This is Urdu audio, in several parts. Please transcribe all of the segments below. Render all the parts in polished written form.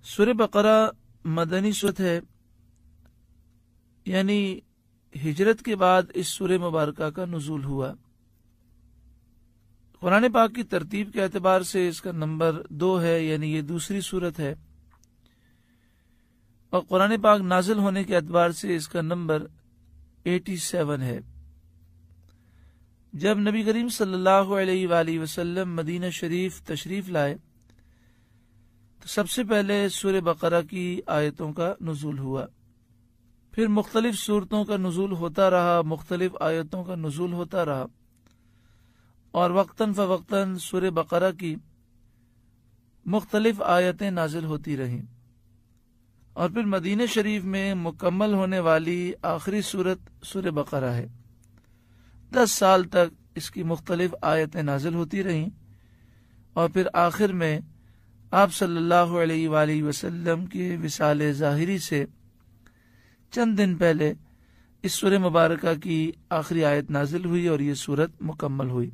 سورہ بقرہ مدنی سورت ہے، یعنی ہجرت کے بعد اس سورہ مبارکہ کا نزول ہوا۔ قرآن پاک کی ترتیب کے اعتبار سے اس کا نمبر 2 ہے، یعنی یہ دوسری سورت ہے، اور قرآن پاک نازل ہونے کے اعتبار سے اس کا نمبر 87 ہے۔ جب نبی کریم صلی اللہ علیہ وآلہ وسلم مدینہ شریف تشریف لائے تو سب سے پہلے سورہ بقرہ کی آیتوں کا نزول ہوا، پھر مختلف سورتوں کا نزول ہوتا رہا، مختلف آیتوں کا نزول ہوتا رہا، اور وقتاً فوقتاً سورہ بقرہ کی مختلف آیتیں نازل ہوتی رہیں، اور پھر مدینہ شریف میں مکمل ہونے والی آخری سورت سورہ بقرہ ہے۔ 10 سال تک اس کی مختلف آیتیں نازل ہوتی رہیں، اور پھر آخر میں آپ صلی اللہ علیہ وآلہ وسلم کے وصال ظاہری سے چند دن پہلے اس سورہ مبارکہ کی آخری آیت نازل ہوئی اور یہ سورت مکمل ہوئی۔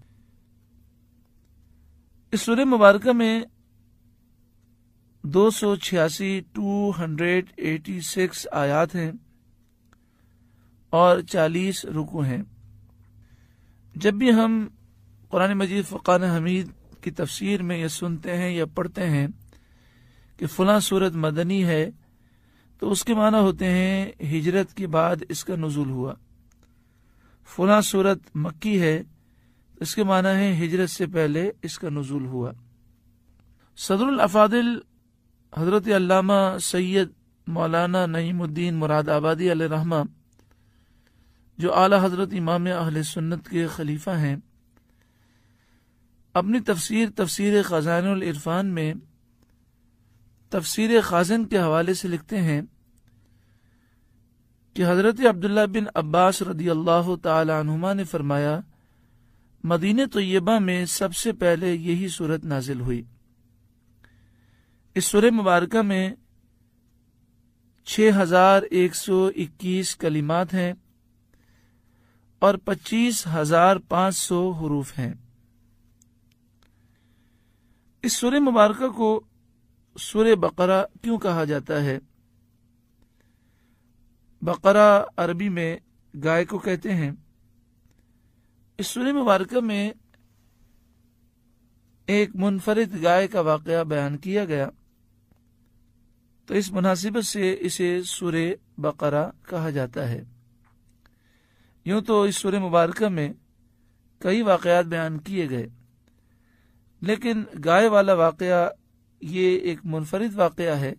اس سورہ مبارکہ میں 286 آیات ہیں اور 40 رکوع ہیں۔ جب بھی ہم قرآن مجید فرقان حمید کی تفسیر میں یہ سنتے ہیں یا پڑھتے ہیں کہ فلاں سورت مدنی ہے، تو اس کے معنی ہوتے ہیں ہجرت کے بعد اس کا نزول ہوا۔ فلاں سورت مکی ہے، اس کے معنی ہے ہجرت سے پہلے اس کا نزول ہوا۔ صدر الافاضل حضرت علامہ سید مولانا نعیم الدین مراد آبادی علیہ رحمہ، جو اعلیٰ حضرت امام اہل سنت کے خلیفہ ہیں، اپنی تفسیر خزائن العرفان میں تفسیر خازن کے حوالے سے لکھتے ہیں کہ حضرت عبداللہ بن عباس رضی اللہ تعالی عنہما نے فرمایا، مدینہ طیبہ میں سب سے پہلے یہی سورت نازل ہوئی۔ اس سورہ مبارکہ میں 6121 کلمات ہیں اور 25500 حروف ہیں۔ اس سورہ مبارکہ کو سورہ بقرہ کیوں کہا جاتا ہے؟ بقرہ عربی میں گائے کو کہتے ہیں۔ اس سورہ مبارکہ میں ایک منفرد گائے کا واقعہ بیان کیا گیا، تو اس مناسبت سے اسے سورہ بقرہ کہا جاتا ہے۔ یوں تو اس سورہ مبارکہ میں کئی واقعات بیان کیے گئے، لیکن گائے والا واقعہ یہ ایک منفرد واقعہ ہے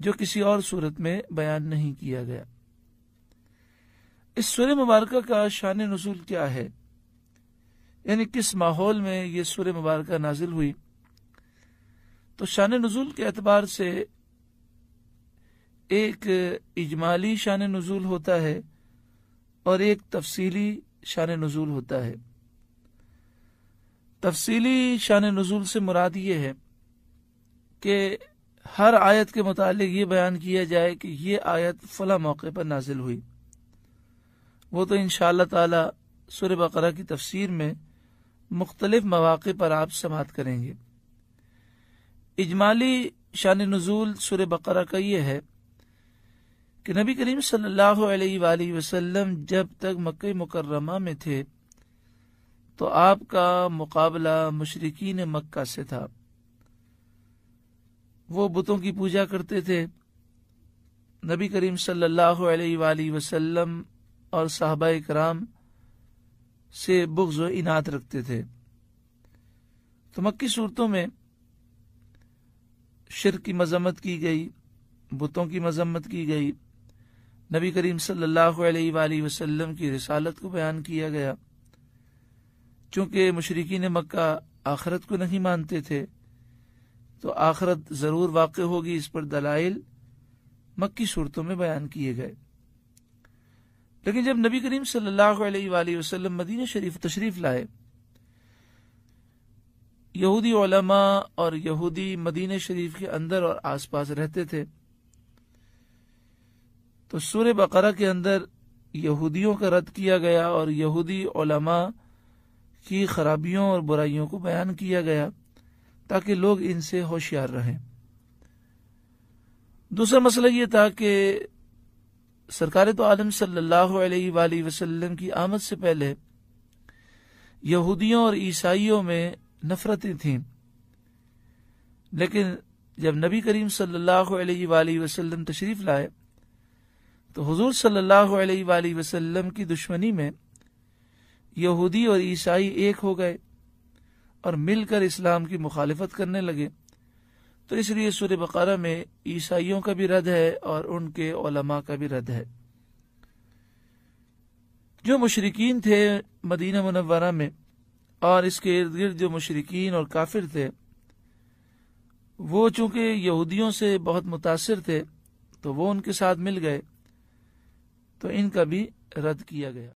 جو کسی اور صورت میں بیان نہیں کیا گیا۔ اس سورہ مبارکہ کا شان نزول کیا ہے، یعنی کس ماحول میں یہ سورہ مبارکہ نازل ہوئی؟ تو شان نزول کے اعتبار سے ایک اجمالی شان نزول ہوتا ہے اور ایک تفصیلی شان نزول ہوتا ہے۔ تفصیلی شان نزول سے مراد یہ ہے کہ ہر آیت کے متعلق یہ بیان کیا جائے کہ یہ آیت فلاں موقع پر نازل ہوئی۔ وہ تو انشاءاللہ تعالی سورہ بقرہ کی تفسیر میں مختلف مواقع پر آپ سماعت کریں گے۔ اجمالی شان نزول سورہ بقرہ کا یہ ہے کہ نبی کریم صلی اللہ علیہ وآلہ وسلم جب تک مکہ مکرمہ میں تھے تو آپ کا مقابلہ مشرکین مکہ سے تھا۔ وہ بتوں کی پوجا کرتے تھے، نبی کریم صلی اللہ علیہ وآلہ وسلم اور صحابہ کرام سے بغض و عناد رکھتے تھے۔ تو مکی صورتوں میں شرک کی مذمت کی گئی، بتوں کی مذمت کی گئی، نبی کریم صلی اللہ علیہ وآلہ وسلم کی رسالت کو بیان کیا گیا۔ چونکہ مشرکین مکہ آخرت کو نہیں مانتے تھے، تو آخرت ضرور واقع ہوگی، اس پر دلائل مکی صورتوں میں بیان کیے گئے۔ لیکن جب نبی کریم صلی اللہ علیہ وآلہ وسلم مدینہ شریف تشریف لائے، یہودی علماء اور یہودی مدینہ شریف کے اندر اور آس پاس رہتے تھے، تو سورہ بقرہ کے اندر یہودیوں کا رد کیا گیا اور یہودی علماء کی خرابیوں اور برائیوں کو بیان کیا گیا تاکہ لوگ ان سے ہوشیار رہیں۔ دوسرا مسئلہ یہ تھا کہ سرکار تو عالم صلی اللہ علیہ وآلہ وسلم کی آمد سے پہلے یہودیوں اور عیسائیوں میں نفرتیں تھیں، لیکن جب نبی کریم صلی اللہ علیہ وآلہ وسلم تشریف لائے تو حضور صلی اللہ علیہ وآلہ وسلم کی دشمنی میں یہودی اور عیسائی ایک ہو گئے اور مل کر اسلام کی مخالفت کرنے لگے۔ تو اس لیے سورہ بقرہ میں عیسائیوں کا بھی رد ہے اور ان کے علماء کا بھی رد ہے۔ جو مشرکین تھے مدینہ منورہ میں اور اس کے ارد گرد جو مشرکین اور کافر تھے، وہ چونکہ یہودیوں سے بہت متاثر تھے تو وہ ان کے ساتھ مل گئے، تو ان کا بھی رد کیا گیا۔